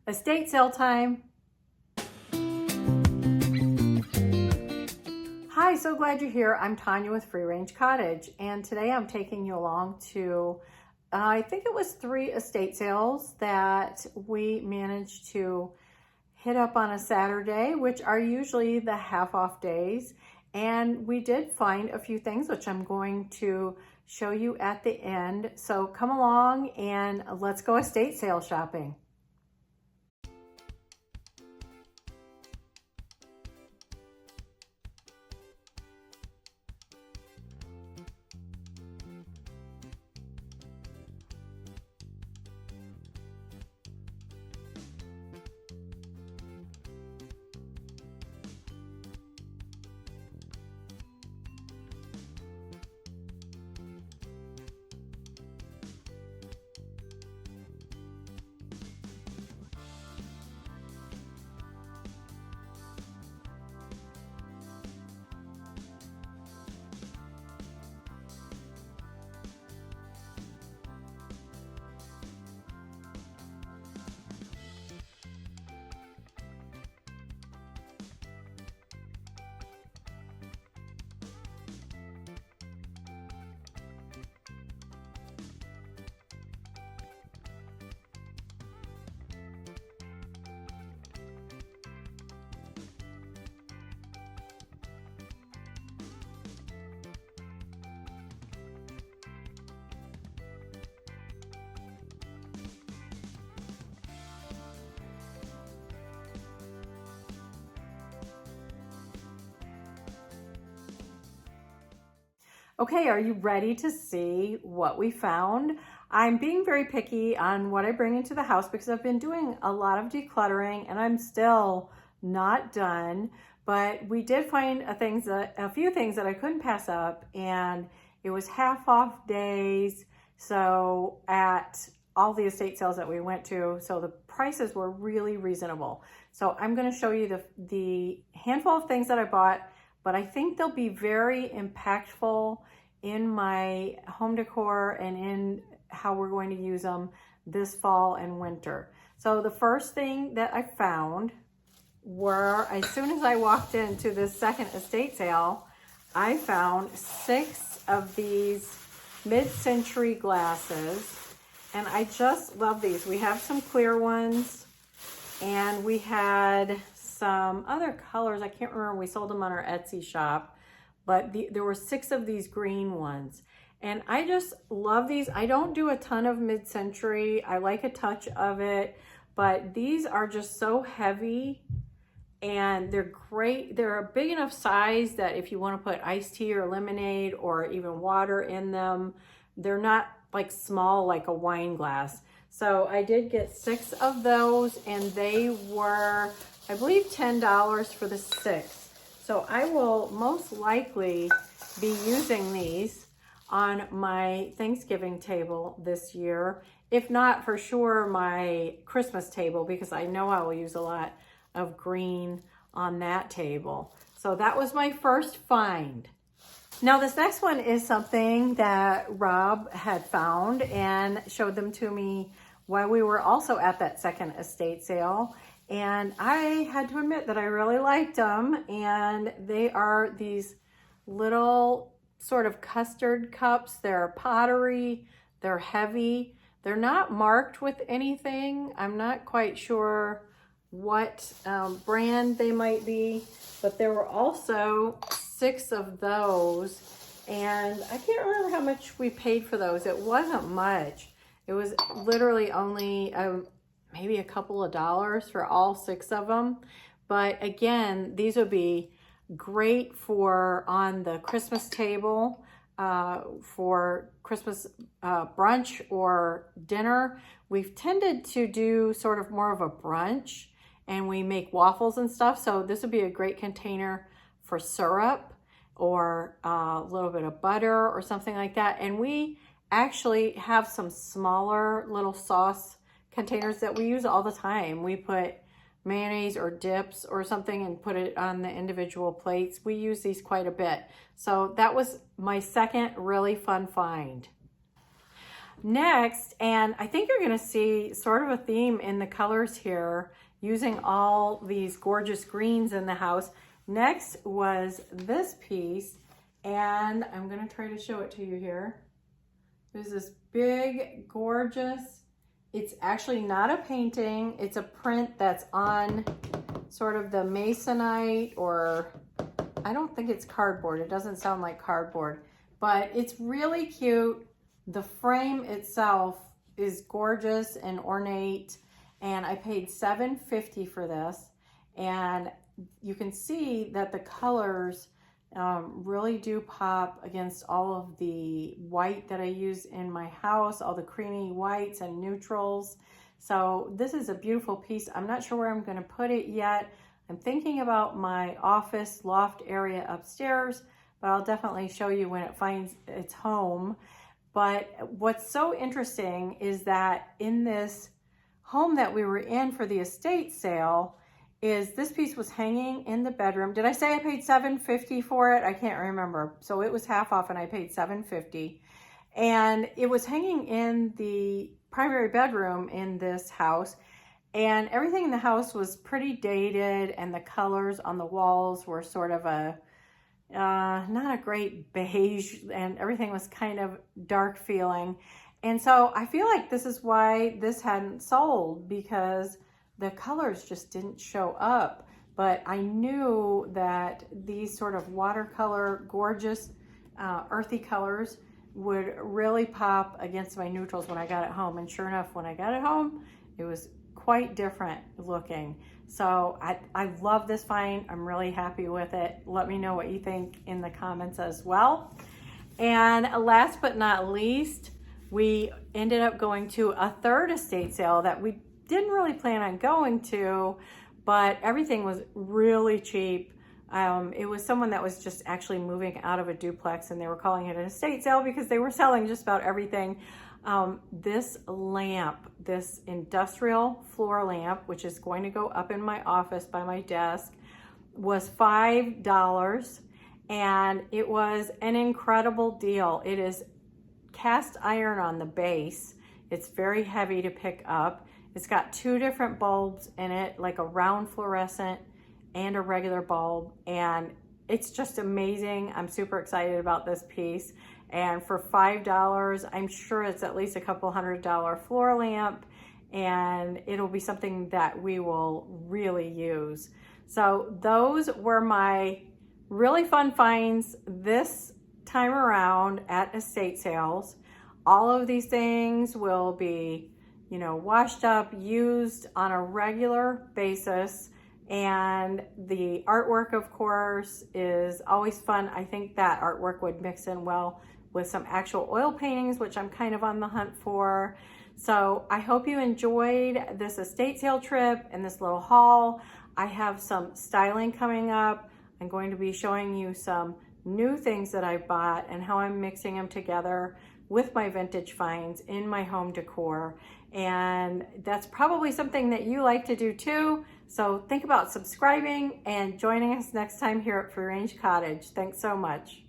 Estate sale time. Hi, so glad you're here. I'm Tanya with Range Cottage, and today I'm taking you along to, I think it was 3 estate sales that we managed to hit up on a Saturday, which are usually the half off days. And we did find a few things, which I'm going to show you at the end. So come along and let's go estate sale shopping. Okay, are you ready to see what we found? I'm being very picky on what I bring into the house because I've been doing a lot of decluttering and I'm still not done, but we did find a few things that I couldn't pass up, and it was half off days. So at all the estate sales that we went to, so the prices were really reasonable. So I'm going to show you the handful of things that I bought, but I think they'll be very impactful in my home decor and in how we're going to use them this fall and winter. So the first thing that I found were, as soon as I walked into this second estate sale, I found 6 of these mid-century glasses, and I just love these. We have some clear ones, and we had some other colors. I can't remember. We sold them on our Etsy shop, but there were 6 of these green ones, and I just love these. I don't do a ton of mid-century. I like a touch of it, but these are just so heavy, and they're great. They're a big enough size that if you want to put iced tea or lemonade or even water in them, they're not like small like a wine glass. So I did get 6 of those, and they were, I believe, $10 for the 6. So I will most likely be using these on my Thanksgiving table this year. If not, for sure, my Christmas table, because I know I will use a lot of green on that table. So that was my first find. Now this next one is something that Rob had found and showed them to me while we were also at that second estate sale. And I had to admit that I really liked them. And they are these little sort of custard cups. They're pottery, they're heavy. They're not marked with anything. I'm not quite sure what brand they might be, but there were also 6 of those, and I can't remember how much we paid for those. It wasn't much. It was literally only maybe a couple of dollars for all 6 of them. But again, these would be great for on the Christmas table, for Christmas brunch or dinner. We've tended to do sort of more of a brunch, and we make waffles and stuff. So this would be a great container for syrup or a little bit of butter or something like that. And we actually have some smaller little sauce containers that we use all the time. We put mayonnaise or dips or something and put it on the individual plates. We use these quite a bit. So that was my second really fun find. Next, and I think you're gonna see sort of a theme in the colors here, using all these gorgeous greens in the house. Next was this piece, and I'm gonna try to show it to you here. There's this big, gorgeous, it's actually not a painting, it's a print that's on sort of the masonite, or I don't think it's cardboard. It doesn't sound like cardboard, but it's really cute. The frame itself is gorgeous and ornate, and I paid $7.50 for this. And you can see that the colors really do pop against all of the white that I use in my house, all the creamy whites and neutrals. So this is a beautiful piece. I'm not sure where I'm going to put it yet. I'm thinking about my office loft area upstairs, but I'll definitely show you when it finds its home. But what's so interesting is that in this home that we were in for the estate sale, is this piece was hanging in the bedroom. Did I say I paid $7.50 for it? I can't remember. So it was half off and I paid $7.50. And it was hanging in the primary bedroom in this house. And everything in the house was pretty dated, and the colors on the walls were sort of a, not a great beige, and everything was kind of dark feeling. And so I feel like this is why this hadn't sold, because the colors just didn't show up. But I knew that these sort of watercolor, gorgeous, earthy colors would really pop against my neutrals when I got it home. And sure enough, when I got it home, it was quite different looking. So I love this find. I'm really happy with it. Let me know what you think in the comments as well. And last but not least, we ended up going to a third estate sale that we didn't really plan on going to, but everything was really cheap. It was someone that was just actually moving out of a duplex, and they were calling it an estate sale because they were selling just about everything. This lamp, this industrial floor lamp, which is going to go up in my office by my desk, was $5, and it was an incredible deal. It is cast iron on the base. It's very heavy to pick up. It's got two different bulbs in it, like a round fluorescent and a regular bulb, and it's just amazing. I'm super excited about this piece. And for $5, I'm sure it's at least a couple $100 floor lamp, and it'll be something that we will really use. So those were my really fun finds this time around at estate sales. All of these things will be, you know, washed up, used on a regular basis. And the artwork, of course, is always fun. I think that artwork would mix in well with some actual oil paintings, which I'm kind of on the hunt for. So I hope you enjoyed this estate sale trip and this little haul. I have some styling coming up. I'm going to be showing you some new things that I bought and how I'm mixing them together with my vintage finds in my home decor. And that's probably something that you like to do too. So think about subscribing and joining us next time here at Range Cottage. Thanks so much.